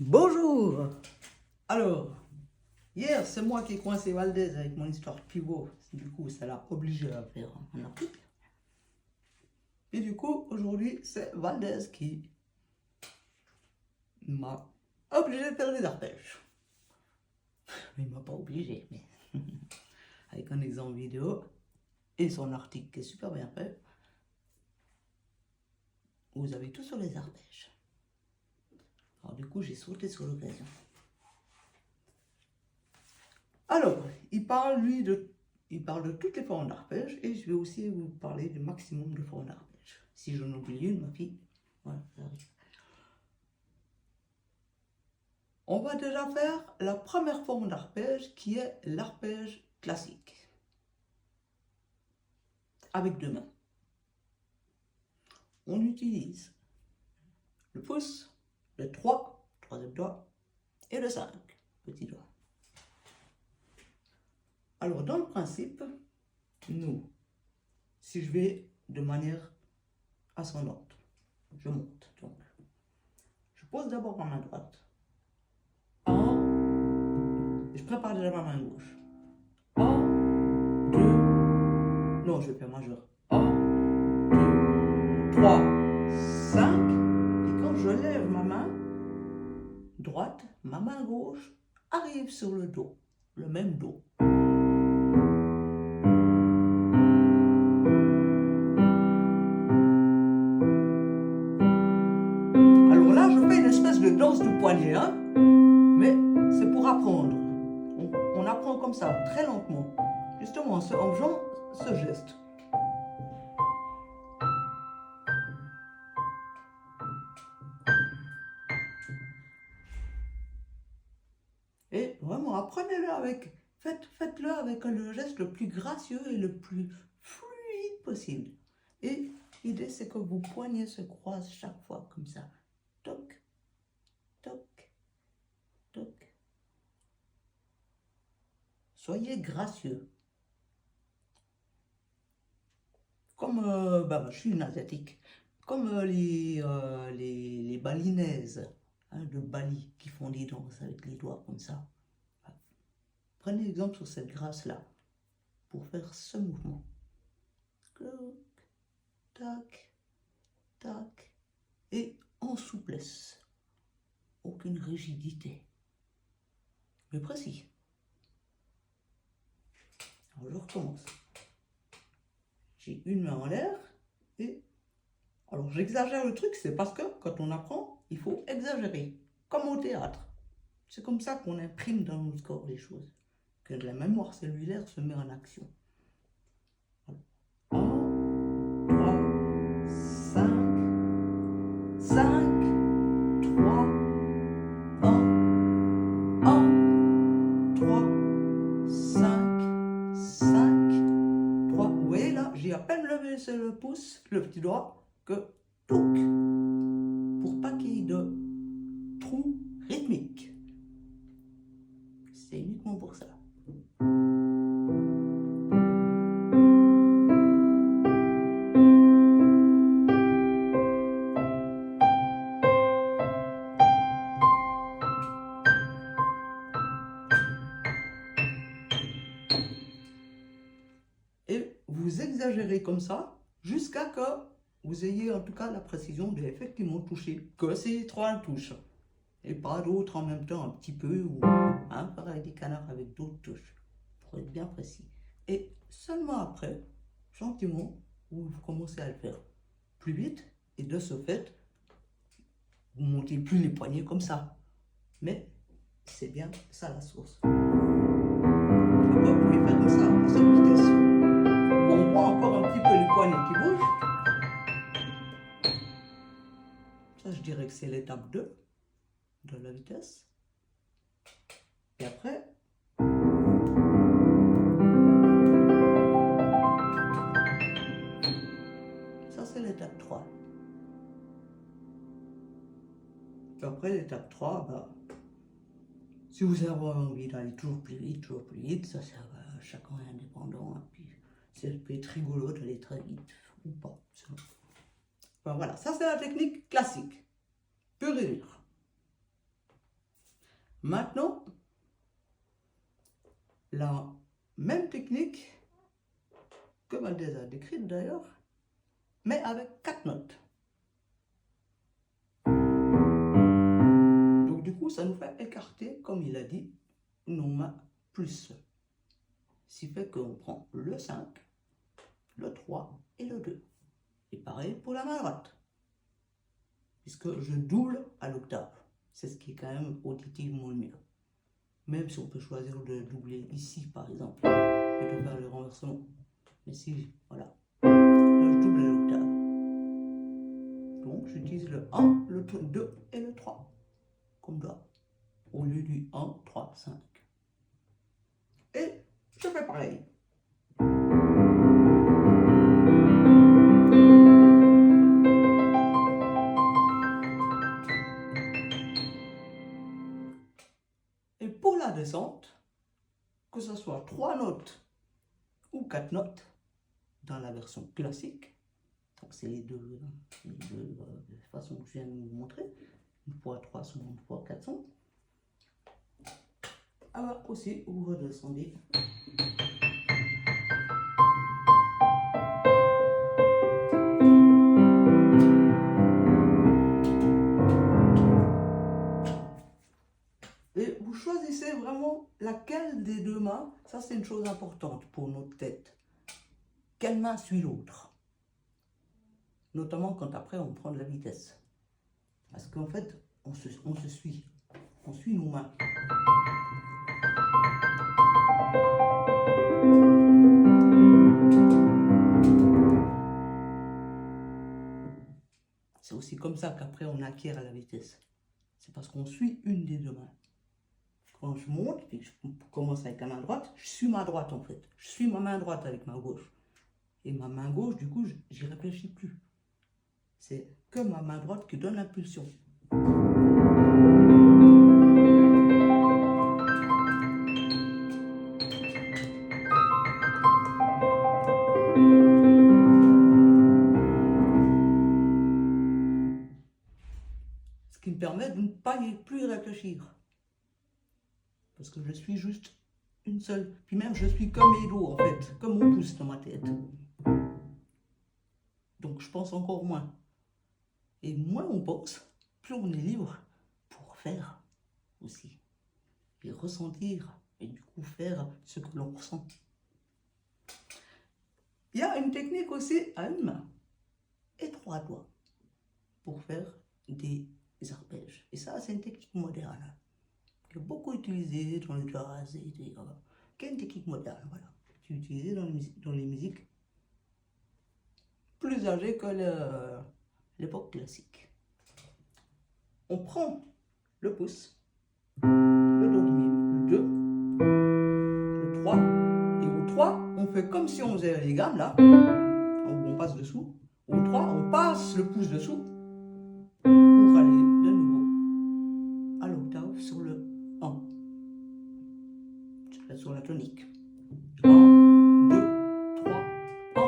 Bonjour! Alors, hier, c'est moi qui ai coincé Valdez avec mon histoire de pivot. Du coup, ça l'a obligé à faire un article. Et du coup, aujourd'hui, c'est Valdez qui m'a obligé de faire des arpèges. Il m'a pas obligé, mais avec un exemple vidéo et son article qui est super bien fait, vous avez tout sur les arpèges. Alors du coup, j'ai sauté sur l'occasion. Alors, il parle de toutes les formes d'arpèges et je vais aussi vous parler du maximum de formes d'arpèges. Si j'en oublie une, ma fille, voilà, ça arrive. On va déjà faire la première forme d'arpège qui est l'arpège classique. Avec deux mains. On utilise le pouce, le 3, troisième doigt, et le 5, petit doigt. Alors, dans le principe, si je vais de manière ascendante, je monte. Donc, je pose d'abord ma main droite. 1, je prépare déjà ma main gauche. 1, 2, non, je vais faire majeur. 1, 2, 3, 5. Et quand je lève ma main droite, ma main gauche arrive sur le dos, le même dos. Alors là, je fais une espèce de danse du poignet, hein, mais c'est pour apprendre. On apprend comme ça, très lentement, justement en faisant ce geste. Et vraiment, apprenez-le avec, faites-le avec le geste le plus gracieux et le plus fluide possible. Et l'idée, c'est que vos poignets se croisent chaque fois, comme ça. Toc, toc, toc. Soyez gracieux. Comme, je suis une asiatique, comme les balinaises, hein, de Bali, qui font des danses avec les doigts comme ça. Prenez exemple sur cette grâce-là, pour faire ce mouvement. Cloc, tac, tac, et en souplesse. Aucune rigidité, mais précis. Alors je recommence. J'ai une main en l'air et... Alors j'exagère le truc, c'est parce que quand on apprend, il faut exagérer, comme au théâtre. C'est comme ça qu'on imprime dans notre corps les choses, que la mémoire cellulaire se met en action. 1, 3, 5, 5, 3, 1, 3, 5, 5, 3. Vous voyez là, j'ai à peine levé le pouce, le petit doigt, que touc, pour pas qu'il y ait de trou rythmique. C'est uniquement pour ça. Et vous exagérez comme ça jusqu'à que vous ayez en tout cas la précision d'effectivement toucher que ces trois touches et pas d'autres en même temps un petit peu ou hein, pareil des canards avec d'autres touches pour être bien précis. Et seulement après, gentiment, vous commencez à le faire plus vite et de ce fait, vous montez plus les poignets comme ça. Mais c'est bien ça la source. Après, vous pouvez faire comme ça à cette vitesse. On voit encore un petit peu les poignets qui bougent. Ça, je dirais que c'est l'étape 2 de la vitesse. Et après, ça c'est l'étape 3. Et après l'étape 3, si vous avez envie d'aller toujours plus vite, ça chacun est indépendant. Et puis, ça peut être rigolo d'aller très vite ou pas. Voilà, ça c'est la technique classique, pure et dure. Maintenant, la même technique que Valdez a décrite d'ailleurs, mais avec 4 notes. Donc du coup, ça nous fait écarter, comme il a dit, nos mains plus. Ce qui fait qu'on prend le 5, le 3 et le 2. Et pareil pour la main droite, puisque je double à l'octave. C'est ce qui est quand même auditivement le mieux. Même si on peut choisir de doubler ici, par exemple, et de faire le renversement. Mais si, voilà, là je double à l'octave. Donc j'utilise le 1, le 2 et le 3, comme là, au lieu du 1, 3, 5. Et je fais pareil. Et pour la descente, que ce soit 3 notes ou 4 notes, dans la version classique, donc c'est les deux façons que je viens de vous montrer, une fois 3 sons, une fois 4 sons. Alors aussi, vous redescendez. Et vous choisissez vraiment laquelle des deux mains, ça c'est une chose importante pour notre tête. Quelle main suit l'autre? Notamment quand après on prend de la vitesse. Parce qu'en fait, on se suit. On suit nos mains. C'est aussi comme ça qu'après on acquiert la vitesse. C'est parce qu'on suit une des deux mains. Quand je monte, puis je commence avec la main droite, je suis ma droite en fait. Je suis ma main droite avec ma gauche. Et ma main gauche, du coup, j'y réfléchis plus. C'est que ma main droite qui donne l'impulsion. Ce qui me permet de ne pas plus y réfléchir. Parce que je suis juste une seule. Puis même, je suis comme mes doigts, en fait, comme mon pouce dans ma tête. Donc, je pense encore moins. Et moins on pense, plus on est libre pour faire aussi. Et ressentir, et du coup faire ce que l'on ressent. Il y a une technique aussi à une main et 3 doigts pour faire des arpèges. Et ça, c'est une technique moderne qui est beaucoup utilisée dans le jazz et qui est une technique moderne, voilà, qui est utilisée dans les musiques plus âgées que l'époque classique. On prend le pouce, le do mi, le 2, le 3, et au 3, on fait comme si on faisait les gammes là, on passe dessous. Au 3, on passe le pouce dessous pour aller de nouveau à l'octave sur le 1, sur la tonique. 1, 2, 3, 1,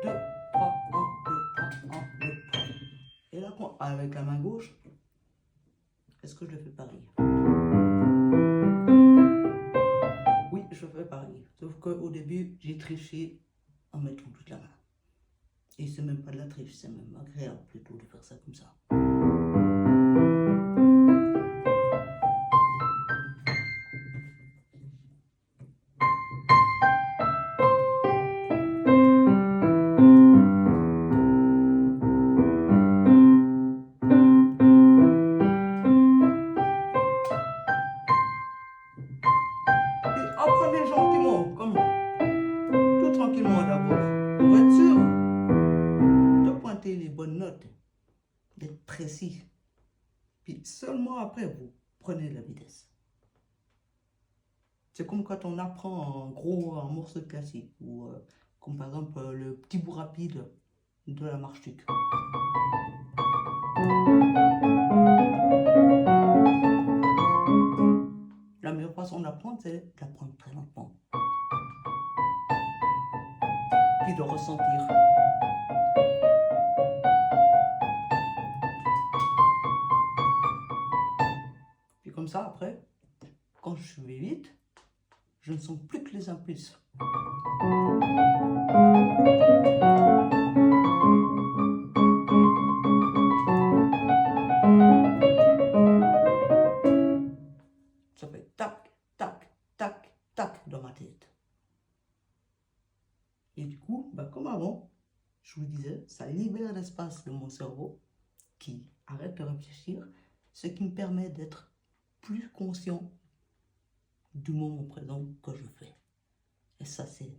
2, 3, 1, 2, 3, 1, 2, 3. Et là, avec la main gauche, est-ce que je le fais pareil? Oui, je fais pareil. Sauf qu'au début, j'ai triché en mettant toute la main. Et c'est même pas de la triche, c'est même agréable plutôt de faire ça comme ça. Et apprenez gentiment, comme tout tranquillement d'abord, pour être sûr de pointer les bonnes notes, d'être précis. Puis seulement après, vous prenez la vitesse. C'est comme quand on apprend un morceau de classique, ou comme par exemple le petit bout rapide de la marche tuque. La meilleure façon d'apprendre, c'est d'apprendre très lentement. Puis de ressentir. Puis comme ça, après, quand je vais vite, je ne sens plus que les impulses. Ça fait tac, tac, tac, tac dans ma tête. Et du coup, comme avant, je vous disais, ça libère l'espace de mon cerveau qui arrête de réfléchir, ce qui me permet d'être plus conscient du moment présent que je fais. Et ça, c'est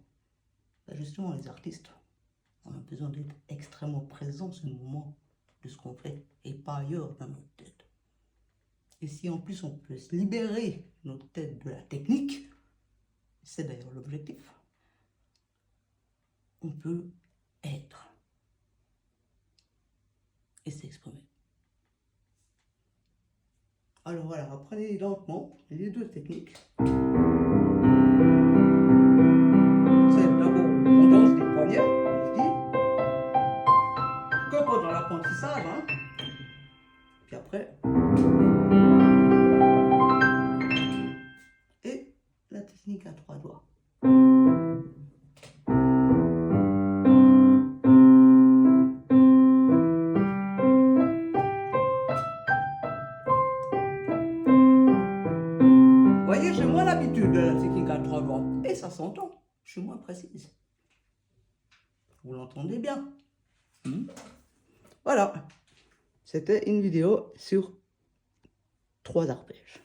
justement les artistes. On a besoin d'être extrêmement présent sur le moment de ce qu'on fait et pas ailleurs dans notre tête. Et si en plus on peut se libérer notre tête de la technique, c'est d'ailleurs l'objectif, on peut être et s'exprimer. Alors voilà, apprenez lentement les deux techniques. C'est d'abord on danse des poignets, je dis, comme pendant l'apprentissage, hein. Puis après, et la technique à 3 doigts. Vous voyez, j'ai moins l'habitude de la technique à 3 doigts. Et ça s'entend, je suis moins précise. Vous l'entendez bien. Voilà, c'était une vidéo sur 3 arpèges.